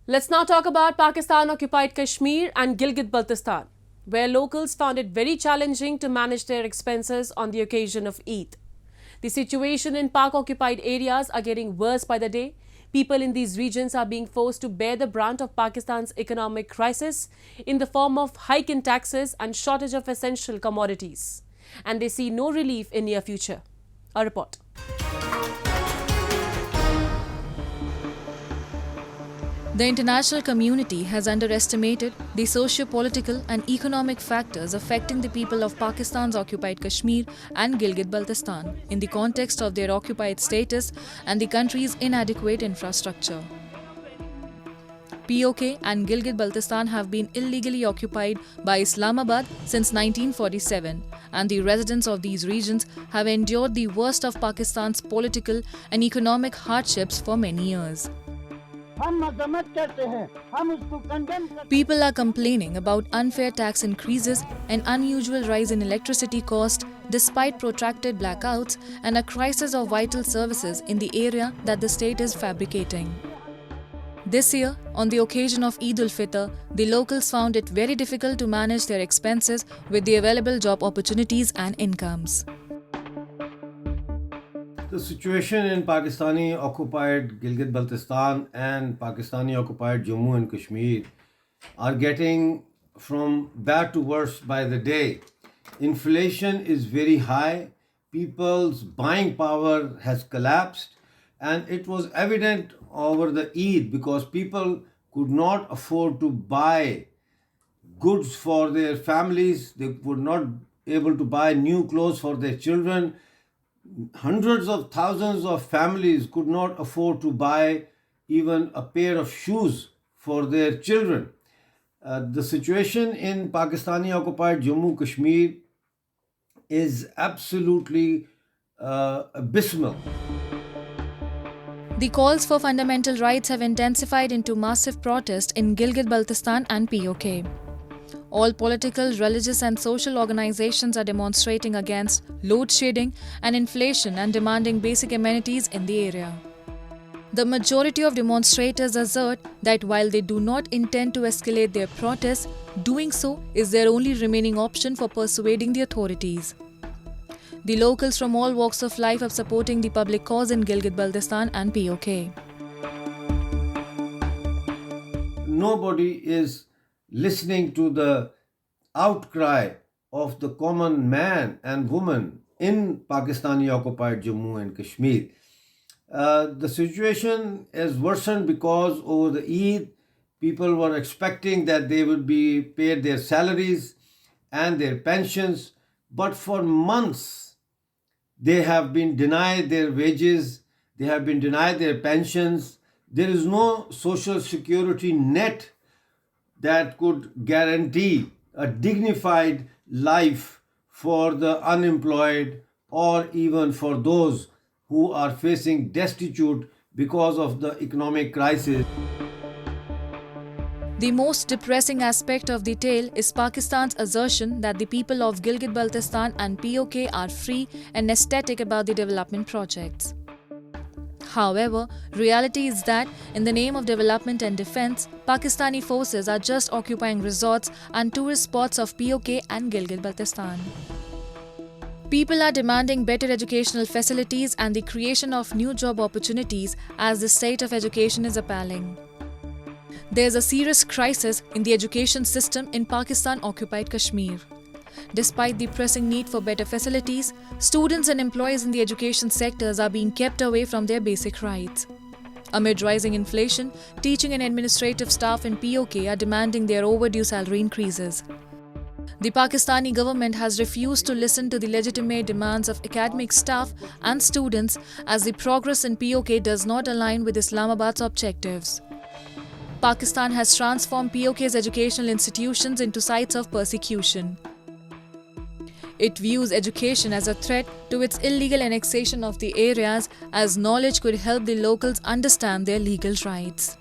Let's now talk about Pakistan-occupied Kashmir and Gilgit Baltistan, where locals found it very challenging to manage their expenses on the occasion of Eid. The situation in Pak-occupied areas are getting worse by the day. People in these regions are being forced to bear the brunt of Pakistan's economic crisis in the form of hike in taxes and shortage of essential commodities. And they see no relief in near future. A report. The international community has underestimated the socio-political and economic factors affecting the people of Pakistan's occupied Kashmir and Gilgit Baltistan in the context of their occupied status and the country's inadequate infrastructure. POK and Gilgit Baltistan have been illegally occupied by Islamabad since 1947, and the residents of these regions have endured the worst of Pakistan's political and economic hardships for many years. People are complaining about unfair tax increases, an unusual rise in electricity cost despite protracted blackouts, and a crisis of vital services in the area that the state is fabricating. This year, on the occasion of Eid ul-Fitr, the locals found it very difficult to manage their expenses with the available job opportunities and incomes. The situation in Pakistani-occupied Gilgit-Baltistan and Pakistani-occupied Jammu and Kashmir are getting from bad to worse by the day. Inflation is very high, people's buying power has collapsed, and it was evident over the Eid because people could not afford to buy goods for their families, they were not able to buy new clothes for their children. Hundreds of thousands of families could not afford to buy even a pair of shoes for their children. The situation in Pakistani-occupied Jammu Kashmir is absolutely abysmal. The calls for fundamental rights have intensified into massive protest in Gilgit-Baltistan and POK. All political, religious and social organizations are demonstrating against load shedding and inflation and demanding basic amenities in the area. The majority of demonstrators assert that while they do not intend to escalate their protests, doing so is their only remaining option for persuading the authorities. The locals from all walks of life are supporting the public cause in Gilgit-Baltistan and POK. Nobody is listening to the outcry of the common man and woman in Pakistani-occupied Jammu and Kashmir. The situation has worsened because over the Eid, people were expecting that they would be paid their salaries and their pensions, but for months they have been denied their wages, they have been denied their pensions. There is no social security net that could guarantee a dignified life for the unemployed or even for those who are facing destitute because of the economic crisis. The most depressing aspect of the tale is Pakistan's assertion that the people of Gilgit-Baltistan and POK are free and ecstatic about the development projects. However, reality is that in the name of development and defense, Pakistani forces are just occupying resorts and tourist spots of POK and Gilgit-Baltistan. People are demanding better educational facilities and the creation of new job opportunities as the state of education is appalling. There is a serious crisis in the education system in Pakistan-occupied Kashmir. Despite the pressing need for better facilities, students and employees in the education sectors are being kept away from their basic rights. Amid rising inflation, teaching and administrative staff in POK are demanding their overdue salary increases. The Pakistani government has refused to listen to the legitimate demands of academic staff and students as the progress in POK does not align with Islamabad's objectives. Pakistan has transformed POK's educational institutions into sites of persecution. It views education as a threat to its illegal annexation of the areas, as knowledge could help the locals understand their legal rights.